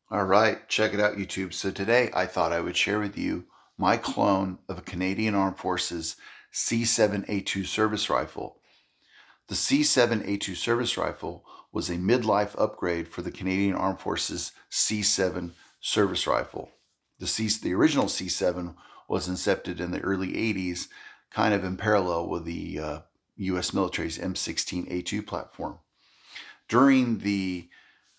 All right, check it out, YouTube. So today I thought I would share with you my clone of a Canadian Armed Forces C7A2 service rifle. The C7A2 service rifle was a midlife upgrade for the Canadian Armed Forces C7 service rifle. The original C7 was incepted in the early 80s, kind of in parallel with the U.S. military's M16A2 platform. During the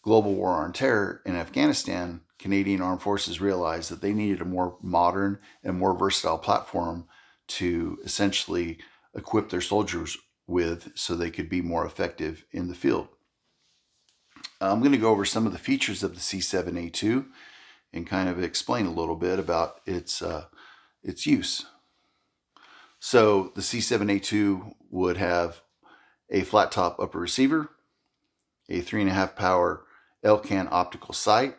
global war on terror in Afghanistan, Canadian Armed Forces realized that they needed a more modern and more versatile platform to essentially equip their soldiers with so they could be more effective in the field. I'm going to go over some of the features of the C7A2 and kind of explain a little bit about its use. So the C7A2 would have a flat top upper receiver, a 3.5 power LCAN optical sight,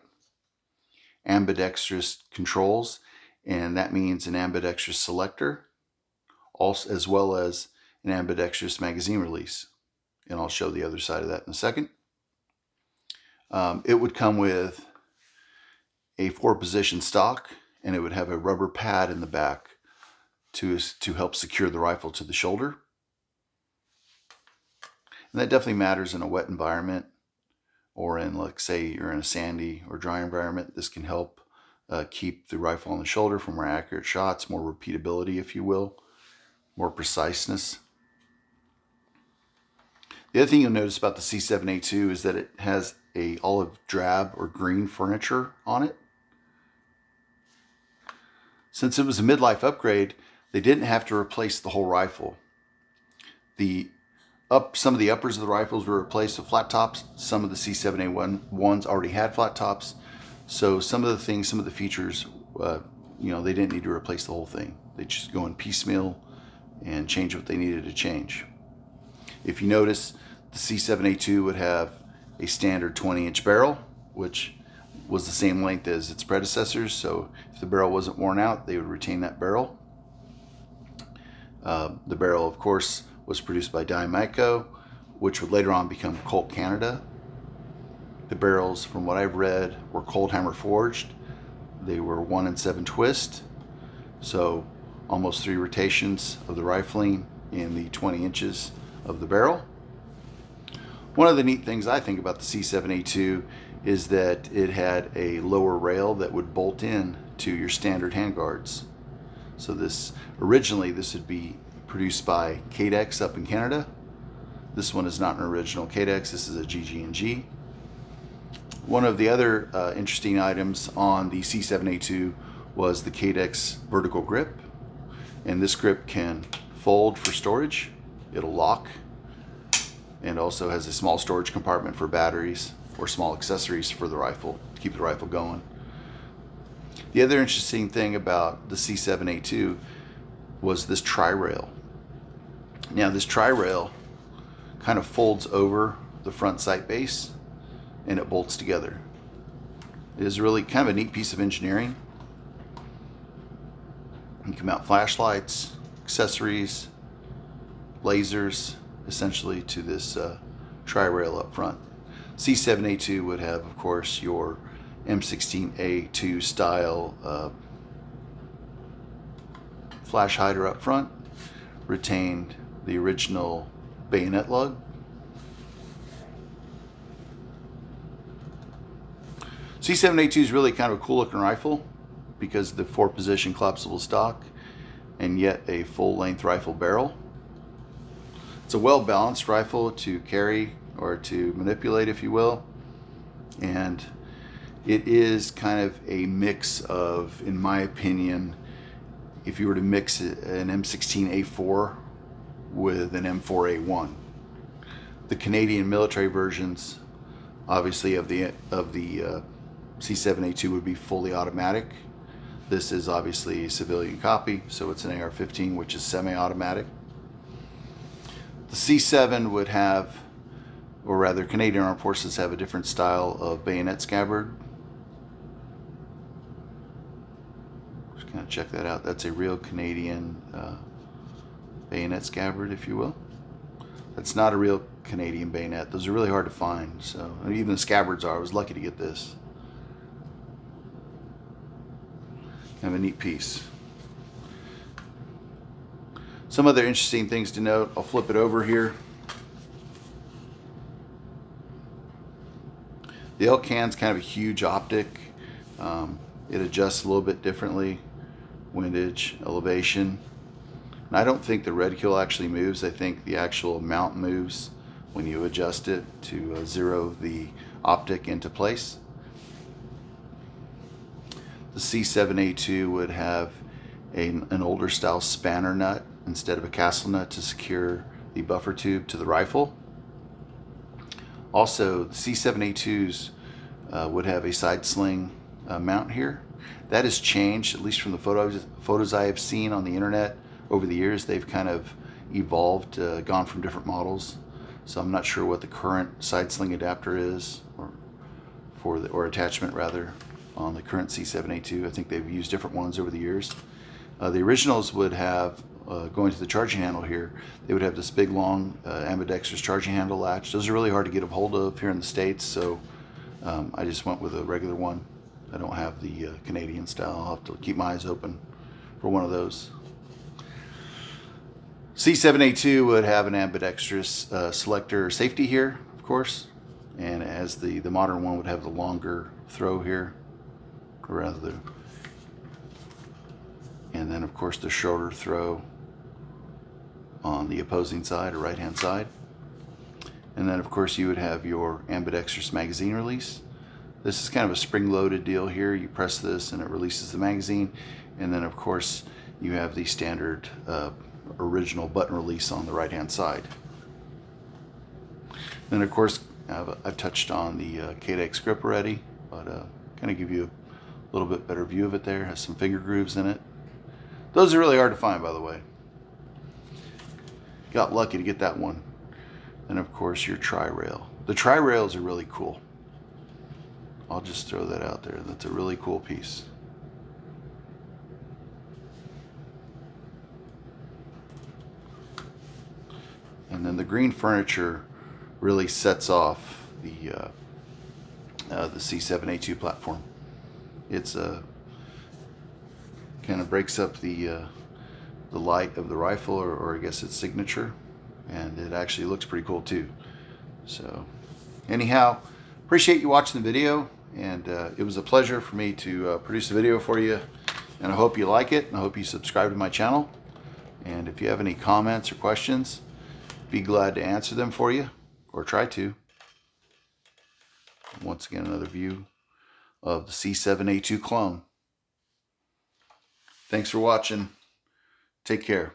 ambidextrous controls, and that means an ambidextrous selector, also, as well as an ambidextrous magazine release. And I'll show the other side of that in a second. It would come with a 4-position stock, and it would have a rubber pad in the back to help secure the rifle to the shoulder. And that definitely matters in a wet environment, or in, like, say, you're in a sandy or dry environment. This can help keep the rifle on the shoulder for more accurate shots, more repeatability, if you will, more preciseness. The other thing you'll notice about the C7A2 is that it has a olive drab or green furniture on it. Since it was a midlife upgrade, they didn't have to replace the whole rifle. Some of the uppers of the rifles were replaced with flat tops. Some of the C7A1s already had flat tops. So some of the features, they didn't need to replace the whole thing. They just go in piecemeal and change what they needed to change. If you notice, the C7A2 would have a standard 20-inch barrel, which was the same length as its predecessors. So if the barrel wasn't worn out, they would retain that barrel. The barrel, of course, was produced by Dymaco, which would later on become Colt Canada. The barrels, from what I've read, were cold hammer forged. They were 1-in-7 twist, so almost 3 rotations of the rifling in the 20 inches of the barrel. One of the neat things I think about the C7A2 is that it had a lower rail that would bolt in to your standard handguards. So originally this would be produced by Cadex up in Canada. This one is not an original Cadex, this is a GG&G. One of the other interesting items on the C7A2 was the Cadex vertical grip. And this grip can fold for storage, it'll lock, and also has a small storage compartment for batteries or small accessories for the rifle to keep the rifle going. The other interesting thing about the C7A2 was this tri-rail. Now this tri-rail kind of folds over the front sight base and it bolts together. It is really kind of a neat piece of engineering. You can mount flashlights, accessories, lasers, essentially, to this tri-rail up front. C7A2 would have, of course, your M16A2 style flash hider up front, retained the original bayonet lug. C7A2 is really kind of a cool looking rifle because of the 4-position collapsible stock and yet a full-length rifle barrel. It's a well-balanced rifle to carry or to manipulate, if you will, and it is kind of a mix of, in my opinion, if you were to mix an M16A4 with an M4A1. The Canadian military versions, obviously, of the C7A2 would be fully automatic. This is obviously a civilian copy, so it's an AR-15, which is semi-automatic. The C7 would have, or rather Canadian Armed Forces have, a different style of bayonet scabbard. Just kind of check that out. That's a real Canadian bayonet scabbard, if you will. That's not a real Canadian bayonet. Those are really hard to find. So even the scabbards are. I was lucky to get this. Have a neat piece. Some other interesting things to note, I'll flip it over here. The L-Can's kind of a huge optic. It adjusts a little bit differently, windage, elevation. And I don't think the reticule actually moves. I think the actual mount moves when you adjust it to zero the optic into place. The C7A2 would have an older style spanner nut instead of a castle nut to secure the buffer tube to the rifle. Also, the C7A2s would have a side sling mount here. That has changed, at least from the photos I have seen on the internet over the years. They've kind of evolved, gone from different models. So I'm not sure what the current side sling adapter is, or attachment rather, on the current C7A2. I think they've used different ones over the years. The originals would have, going to the charging handle here, they would have this big long ambidextrous charging handle latch. Those are really hard to get a hold of here in the States, so I just went with a regular one. I don't have the Canadian style. I'll have to keep my eyes open for one of those. C7A2 would have an ambidextrous selector safety here, of course, and as the modern one would have the longer throw here, or rather and then of course the shorter throw on the opposing side or right hand side. And then of course you would have your ambidextrous magazine release. This is kind of a spring-loaded deal here. You press this and it releases the magazine, and then of course you have the standard original button release on the right hand side. Then of course I've touched on the K-Dex grip already, but kind of give you a little bit better view of it there. It has some finger grooves in it. Those are really hard to find, by the way. Got lucky to get that one. And of course your tri-rail. The tri-rails are really cool. I'll just throw that out there. That's a really cool piece. And then the green furniture really sets off the C7A2 platform. It's kind of breaks up the light of the rifle, or I guess its signature, and it actually looks pretty cool too. So anyhow, appreciate you watching the video, and it was a pleasure for me to produce a video for you, and I hope you like it, and I hope you subscribe to my channel. And if you have any comments or questions, be glad to answer them for you, or try to. Once again, another view of the C7A2 clone. Thanks for watching. Take care.